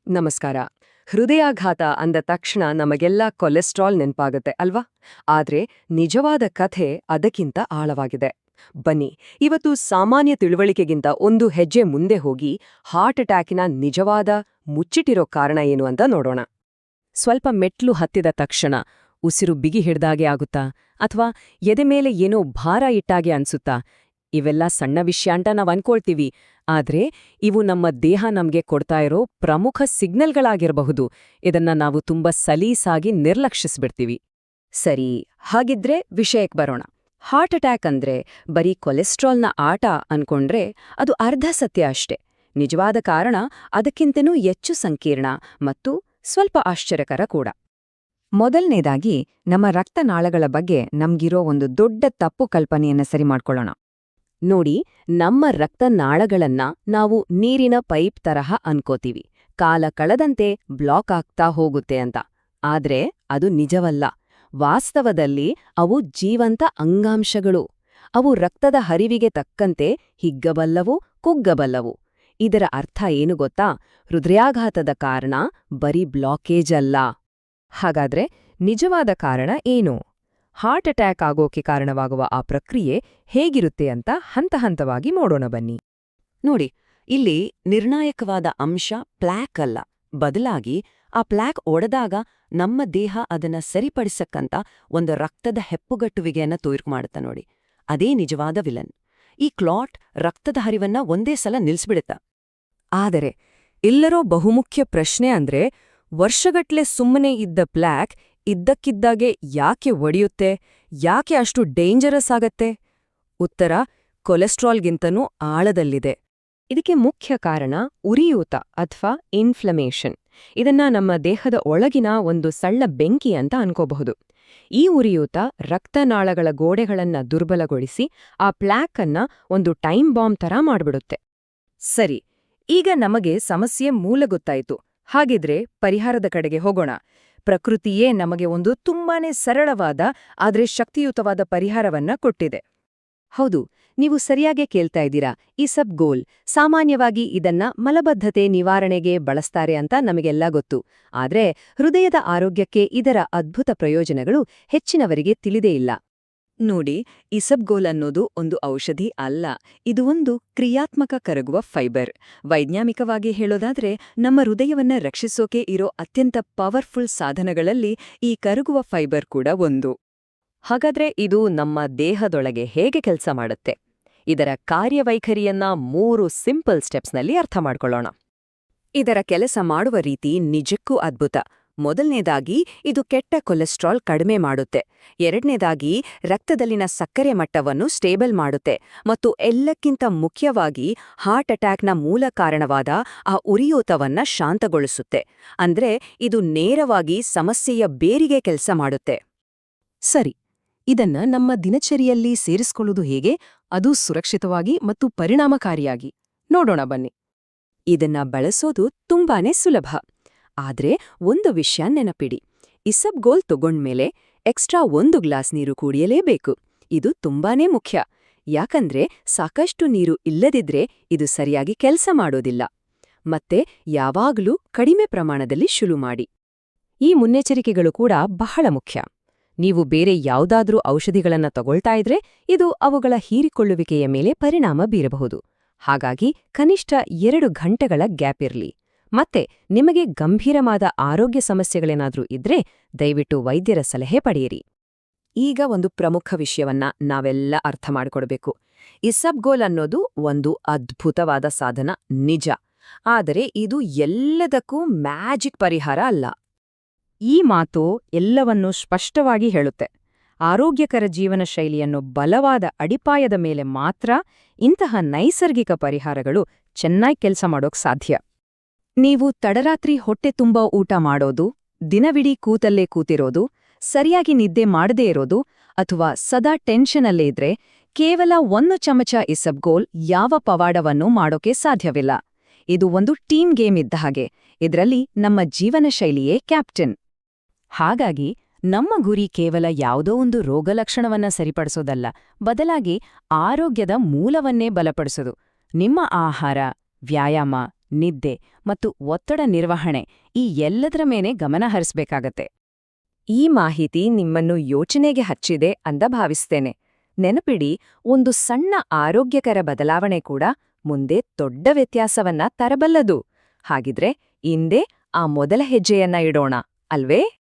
ನಮಸ್ಕಾರ. ಹೃದಯಾಘಾತ ಅಂದ ತಕ್ಷಣ ನಮಗೆಲ್ಲ ಕೊಲೆಸ್ಟ್ರಾಲ್ ನೆನ್ಪಾಗುತ್ತೆ ಅಲ್ವಾ? ಆದ್ರೆ ನಿಜವಾದ ಕಥೆ ಅದಕ್ಕಿಂತ ಆಳವಾಗಿದೆ. ಬನ್ನಿ, ಇವತ್ತು ಸಾಮಾನ್ಯ ತಿಳುವಳಿಕೆಗಿಂತ ಒಂದು ಹೆಜ್ಜೆ ಮುಂದೆ ಹೋಗಿ ಹಾರ್ಟ್ ಅಟ್ಯಾಕಿನ ನಿಜವಾದ ಮುಚ್ಚಿಟ್ಟಿರೋ ಕಾರಣ ಏನು ಅಂತ ನೋಡೋಣ. ಸ್ವಲ್ಪ ಮೆಟ್ಲು ಹತ್ತಿದ ತಕ್ಷಣ ಉಸಿರು ಬಿಗಿ ಹಿಡ್ದಾಗೆ ಆಗುತ್ತಾ, ಅಥವಾ ಎದೆ ಮೇಲೆ ಏನೋ ಭಾರ ಇಟ್ಟಾಗೆ ಅನ್ಸುತ್ತಾ? ಇವೆಲ್ಲ ಸಣ್ಣ ವಿಷಯ ಅಂತ ನಾವ್ ಅನ್ಕೊಳ್ತೀವಿ, ಆದ್ರೆ ಇವು ನಮ್ಮ ದೇಹ ನಮ್ಗೆ ಕೊಡ್ತಾ ಇರೋ ಪ್ರಮುಖ ಸಿಗ್ನಲ್ಗಳಾಗಿರಬಹುದು. ಇದನ್ನ ನಾವು ತುಂಬಾ ಸಲೀಸಾಗಿ ನಿರ್ಲಕ್ಷಿಸ್ಬಿಡ್ತೀವಿ. ಸರಿ, ಹಾಗಿದ್ರೆ ವಿಷಯಕ್ಕೆ ಬರೋಣ. ಹಾರ್ಟ್ ಅಟ್ಯಾಕ್ ಅಂದ್ರೆ ಬರೀ ಕೊಲೆಸ್ಟ್ರಾಲ್ನ ಆಟ ಅನ್ಕೊಂಡ್ರೆ ಅದು ಅರ್ಧ ಸತ್ಯ ಅಷ್ಟೆ. ನಿಜವಾದ ಕಾರಣ ಅದಕ್ಕಿಂತನೂ ಹೆಚ್ಚು ಸಂಕೀರ್ಣ ಮತ್ತು ಸ್ವಲ್ಪ ಆಶ್ಚರ್ಯಕರ ಕೂಡ. ಮೊದಲನೇದಾಗಿ, ನಮ್ಮ ರಕ್ತನಾಳಗಳ ಬಗ್ಗೆ ನಮ್ಗಿರೋ ಒಂದು ದೊಡ್ಡ ತಪ್ಪು ಕಲ್ಪನೆಯನ್ನ ಸರಿ ಮಾಡ್ಕೊಳ್ಳೋಣ. ನೋಡಿ, ನಮ್ಮ ರಕ್ತನಾಳಗಳನ್ನ ನಾವು ನೀರಿನ ಪೈಪ್ ತರಹ ಅನ್ಕೋತೀವಿ, ಕಾಲ ಕಳೆದಂತೆ ಬ್ಲಾಕ್ ಆಗ್ತಾ ಹೋಗುತ್ತೆ ಅಂತ. ಆದ್ರೆ ಅದು ನಿಜವಲ್ಲ. ವಾಸ್ತವದಲ್ಲಿ ಅವು ಜೀವಂತ ಅಂಗಾಂಶಗಳು. ಅವು ರಕ್ತದ ಹರಿವಿಗೆ ತಕ್ಕಂತೆ ಹಿಗ್ಗಬಲ್ಲವು, ಕುಗ್ಗಬಲ್ಲವು. ಇದರ ಅರ್ಥ ಏನು ಗೊತ್ತಾ? ಹೃದಯಾಘಾತದ ಕಾರಣ ಬರೀ ಬ್ಲಾಕೇಜ್ ಅಲ್ಲ. ಹಾಗಾದ್ರೆ ನಿಜವಾದ ಕಾರಣ ಏನು? ಹಾರ್ಟ್ ಅಟ್ಯಾಕ್ ಆಗೋಕೆ ಕಾರಣವಾಗುವ ಆ ಪ್ರಕ್ರಿಯೆ ಹೇಗಿರುತ್ತೆ ಅಂತ ಹಂತಹಂತವಾಗಿ ನೋಡೋಣ ಬನ್ನಿ. ನೋಡಿ, ಇಲ್ಲಿ ನಿರ್ಣಾಯಕವಾದ ಅಂಶ ಪ್ಲ್ಯಾಕ್ ಅಲ್ಲ, ಬದಲಾಗಿ ಆ ಪ್ಲ್ಯಾಕ್ ಒಡೆದಾಗ ನಮ್ಮ ದೇಹ ಅದನ್ನ ಸರಿಪಡಿಸಕ್ಕಂತ ಒಂದು ರಕ್ತದ ಹೆಪ್ಪುಗಟ್ಟುವಿಕೆಯನ್ನ ತೋರ್ಮಾಡುತ್ತ ನೋಡಿ. ಅದೇ ನಿಜವಾದ ವಿಲನ್. ಈ ಕ್ಲಾಟ್ ರಕ್ತದ ಹರಿವನ್ನ ಒಂದೇ ಸಲ ನಿಲ್ಸ್ಬಿಡುತ್ತ. ಆದರೆ ಇಲ್ಲರೋ ಬಹುಮುಖ್ಯ ಪ್ರಶ್ನೆ ಅಂದ್ರೆ, ವರ್ಷಗಟ್ಲೆ ಸುಮ್ಮನೆ ಇದ್ದ ಪ್ಲ್ಯಾಕ್ ಇದ್ದಕ್ಕಿದ್ದಾಗೆ ಯಾಕೆ ಒಡೆಯುತ್ತೆ? ಯಾಕೆ ಅಷ್ಟು ಡೇಂಜರಸ್ ಆಗತ್ತೆ? ಉತ್ತರ ಕೊಲೆಸ್ಟ್ರಾಲ್ಗಿಂತನೂ ಆಳದಲ್ಲಿದೆ. ಇದಕ್ಕೆ ಮುಖ್ಯ ಕಾರಣ ಉರಿಯೂತ ಅಥವಾ ಇನ್ಫ್ಲಮೇಷನ್. ಇದನ್ನ ನಮ್ಮ ದೇಹದ ಒಳಗಿನ ಒಂದು ಸಣ್ಣ ಬೆಂಕಿ ಅಂತ ಅನ್ಕೋಬಹುದು. ಈ ಉರಿಯೂತ ರಕ್ತನಾಳಗಳ ಗೋಡೆಗಳನ್ನ ದುರ್ಬಲಗೊಳಿಸಿ ಆ ಪ್ಲ್ಯಾಕ್ ಅನ್ನ ಒಂದು ಟೈಮ್ ಬಾಂಬ್ ತರ ಮಾಡ್ಬಿಡುತ್ತೆ. ಸರಿ, ಈಗ ನಮಗೆ ಸಮಸ್ಯೆ ಮೂಲ ಗೊತ್ತಾಯ್ತು. ಹಾಗಿದ್ರೆ ಪರಿಹಾರದ ಕಡೆಗೆ ಹೋಗೋಣ. ಪ್ರಕೃತಿಯೇ ನಮಗೆ ಒಂದು ತುಂಬಾನೇ ಸರಳವಾದ ಆದ್ರೆ ಶಕ್ತಿಯುತವಾದ ಪರಿಹಾರವನ್ನ ಕೊಟ್ಟಿದೆ. ಹೌದು, ನೀವು ಸರಿಯಾಗೇ ಕೇಳ್ತಾ ಇದ್ದೀರಾ. ಇಸಬ್ಗೋಲ್. ಸಾಮಾನ್ಯವಾಗಿ ಇದನ್ನ ಮಲಬದ್ಧತೆ ನಿವಾರಣೆಗೆ ಬಳಸ್ತಾರೆ ಅಂತ ನಮಗೆಲ್ಲ ಗೊತ್ತು. ಆದ್ರೆ ಹೃದಯದ ಆರೋಗ್ಯಕ್ಕೆ ಇದರ ಅದ್ಭುತ ಪ್ರಯೋಜನಗಳು ಹೆಚ್ಚಿನವರಿಗೆ ತಿಳಿದೇ ಇಲ್ಲ. ನೋಡಿ, ಇಸಬ್ಗೋಲ್ ಅನ್ನೋದು ಒಂದು ಔಷಧಿ ಅಲ್ಲ, ಇದು ಒಂದು ಕ್ರಿಯಾತ್ಮಕ ಕರಗುವ ಫೈಬರ್. ವೈಜ್ಞಾನಿಕವಾಗಿ ಹೇಳೋದಾದ್ರೆ, ನಮ್ಮ ಹೃದಯವನ್ನ ರಕ್ಷಿಸೋಕೆ ಇರೋ ಅತ್ಯಂತ ಪವರ್ಫುಲ್ ಸಾಧನಗಳಲ್ಲಿ ಈ ಕರಗುವ ಫೈಬರ್ ಕೂಡ ಒಂದು. ಹಾಗಾದ್ರೆ ಇದು ನಮ್ಮ ದೇಹದೊಳಗೆ ಹೇಗೆ ಕೆಲಸ ಮಾಡುತ್ತೆ? ಇದರ ಕಾರ್ಯವೈಖರಿಯನ್ನ 3 ಸಿಂಪಲ್ ಸ್ಟೆಪ್ಸ್ನಲ್ಲಿ ಅರ್ಥ ಮಾಡ್ಕೊಳ್ಳೋಣ. ಇದರ ಕೆಲಸ ಮಾಡುವ ರೀತಿ ನಿಜಕ್ಕೂ ಅದ್ಭುತ. ಮೊದಲನೇದಾಗಿ, ಇದು ಕೆಟ್ಟ ಕೊಲೆಸ್ಟ್ರಾಲ್ ಕಡಿಮೆ ಮಾಡುತ್ತೆ. ಎರಡನೇದಾಗಿ, ರಕ್ತದಲ್ಲಿನ ಸಕ್ಕರೆ ಮಟ್ಟವನ್ನು ಸ್ಟೇಬಲ್ ಮಾಡುತ್ತೆ. ಮತ್ತು ಎಲ್ಲಕ್ಕಿಂತ ಮುಖ್ಯವಾಗಿ, ಹಾರ್ಟ್ ಅಟ್ಯಾಕ್ನ ಮೂಲ ಕಾರಣವಾದ ಆ ಉರಿಯೂತವನ್ನ ಶಾಂತಗೊಳಿಸುತ್ತೆ. ಅಂದ್ರೆ ಇದು ನೇರವಾಗಿ ಸಮಸ್ಯೆಯ ಬೇರಿಗೆ ಕೆಲಸ ಮಾಡುತ್ತೆ. ಸರಿ, ಇದನ್ನ ನಮ್ಮ ದಿನಚರಿಯಲ್ಲಿ ಸೇರಿಸ್ಕೊಳ್ಳೋದು ಹೇಗೆ? ಅದು ಸುರಕ್ಷಿತವಾಗಿ ಮತ್ತು ಪರಿಣಾಮಕಾರಿಯಾಗಿ ನೋಡೋಣ ಬನ್ನಿ. ಇದನ್ನ ಬಳಸೋದು ತುಂಬಾನೇ ಸುಲಭ. ಆದ್ರೆ ಒಂದು ವಿಷಯ ನೆನಪಿಡಿ, ಇಸಬ್ಗೋಲ್ ತಗೊಂಡ್ಮೇಲೆ ಎಕ್ಸ್ಟ್ರಾ 1 ಗ್ಲಾಸ್ ನೀರು ಕುಡಿಯಲೇಬೇಕು. ಇದು ತುಂಬಾನೇ ಮುಖ್ಯ. ಯಾಕಂದ್ರೆ ಸಾಕಷ್ಟು ನೀರು ಇಲ್ಲದಿದ್ರೆ ಇದು ಸರಿಯಾಗಿ ಕೆಲಸ ಮಾಡೋದಿಲ್ಲ. ಮತ್ತೆ ಯಾವಾಗ್ಲೂ ಕಡಿಮೆ ಪ್ರಮಾಣದಲ್ಲಿ ಶುರು ಮಾಡಿ. ಈ ಮುನ್ನೆಚ್ಚರಿಕೆಗಳು ಕೂಡ ಬಹಳ ಮುಖ್ಯ. ನೀವು ಬೇರೆ ಯಾವುದಾದ್ರೂ ಔಷಧಿಗಳನ್ನ ತಗೊಳ್ತಾ ಇದ್ರೆ ಇದು ಅವುಗಳ ಹೀರಿಕೊಳ್ಳುವಿಕೆಯ ಮೇಲೆ ಪರಿಣಾಮ ಬೀರಬಹುದು. ಹಾಗಾಗಿ ಕನಿಷ್ಠ 2 ಗಂಟೆಗಳ ಗ್ಯಾಪ್ ಇರ್ಲಿ. ಮತ್ತೆ ನಿಮಗೆ ಗಂಭೀರವಾದ ಆರೋಗ್ಯ ಸಮಸ್ಯೆಗಳೇನಾದ್ರೂ ಇದ್ರೆ ದಯವಿಟ್ಟು ವೈದ್ಯರ ಸಲಹೆ ಪಡೆಯಿರಿ. ಈಗ ಒಂದು ಪ್ರಮುಖ ವಿಷಯವನ್ನ ನಾವೆಲ್ಲ ಅರ್ಥ ಮಾಡಿಕೊಡ್ಬೇಕು. ಇಸಬ್ಗೋಲ್ ಅನ್ನೋದು ಒಂದು ಅದ್ಭುತವಾದ ಸಾಧನ ನಿಜ, ಆದರೆ ಇದು ಎಲ್ಲದಕ್ಕೂ ಮ್ಯಾಜಿಕ್ ಪರಿಹಾರ ಅಲ್ಲ. ಈ ಮಾತು ಎಲ್ಲವನ್ನೂ ಸ್ಪಷ್ಟವಾಗಿ ಹೇಳುತ್ತೆ. ಆರೋಗ್ಯಕರ ಜೀವನ ಶೈಲಿಯನ್ನು ಬಲವಾದ ಅಡಿಪಾಯದ ಮೇಲೆ ಮಾತ್ರ ಇಂತಹ ನೈಸರ್ಗಿಕ ಪರಿಹಾರಗಳು ಚೆನ್ನಾಗಿ ಕೆಲಸ ಮಾಡೋಕ್ ಸಾಧ್ಯ. ನೀವು ತಡರಾತ್ರಿ ಹೊಟ್ಟೆ ತುಂಬಾ ಊಟ ಮಾಡೋದು, ದಿನವಿಡೀ ಕೂತಲ್ಲೇ ಕೂತಿರೋದು, ಸರಿಯಾಗಿ ನಿದ್ದೆ ಮಾಡದೇ ಇರೋದು, ಅಥವಾ ಸದಾ ಟೆನ್ಷನಲ್ಲೇ ಇದ್ರೆ ಕೇವಲ 1 ಚಮಚ ಇಸಬ್ಗೋಲ್ ಯಾವ ಪವಾಡವನ್ನೂ ಮಾಡೋಕೆ ಸಾಧ್ಯವಿಲ್ಲ. ಇದು ಒಂದು ಟೀಮ್ ಗೇಮ್ ಇದ್ದ ಹಾಗೆ. ಇದರಲ್ಲಿ ನಮ್ಮ ಜೀವನ ಶೈಲಿಯೇ ಕ್ಯಾಪ್ಟನ್. ಹಾಗಾಗಿ ನಮ್ಮ ಗುರಿ ಕೇವಲ ಯಾವುದೋ ಒಂದು ರೋಗಲಕ್ಷಣವನ್ನ ಸರಿಪಡಿಸೋದಲ್ಲ, ಬದಲಾಗಿ ಆರೋಗ್ಯದ ಮೂಲವನ್ನೇ ಬಲಪಡಿಸೋದು. ನಿಮ್ಮ ಆಹಾರ, ವ್ಯಾಯಾಮ, ನಿದ್ದೆ ಮತ್ತು ಒತ್ತಡ ನಿರ್ವಹಣೆ ಈ ಎಲ್ಲದರ ಮೇಲೆ ಗಮನ ಹರಿಸಬೇಕಾಗತ್ತೆ. ಈ ಮಾಹಿತಿ ನಿಮ್ಮನ್ನು ಯೋಚನೆಗೆ ಹಚ್ಚಿದೆ ಅಂತ ಭಾವಿಸ್ತೇನೆ. ನೆನಪಿಡಿ, ಒಂದು ಸಣ್ಣ ಆರೋಗ್ಯಕರ ಬದಲಾವಣೆ ಕೂಡ ಮುಂದೆ ದೊಡ್ಡ ವ್ಯತ್ಯಾಸವನ್ನ ತರಬಲ್ಲದು. ಹಾಗಿದ್ರೆ ಇಂದೇ ಆ ಮೊದಲ ಹೆಜ್ಜೆಯನ್ನ ಇಡೋಣ, ಅಲ್ವೇ?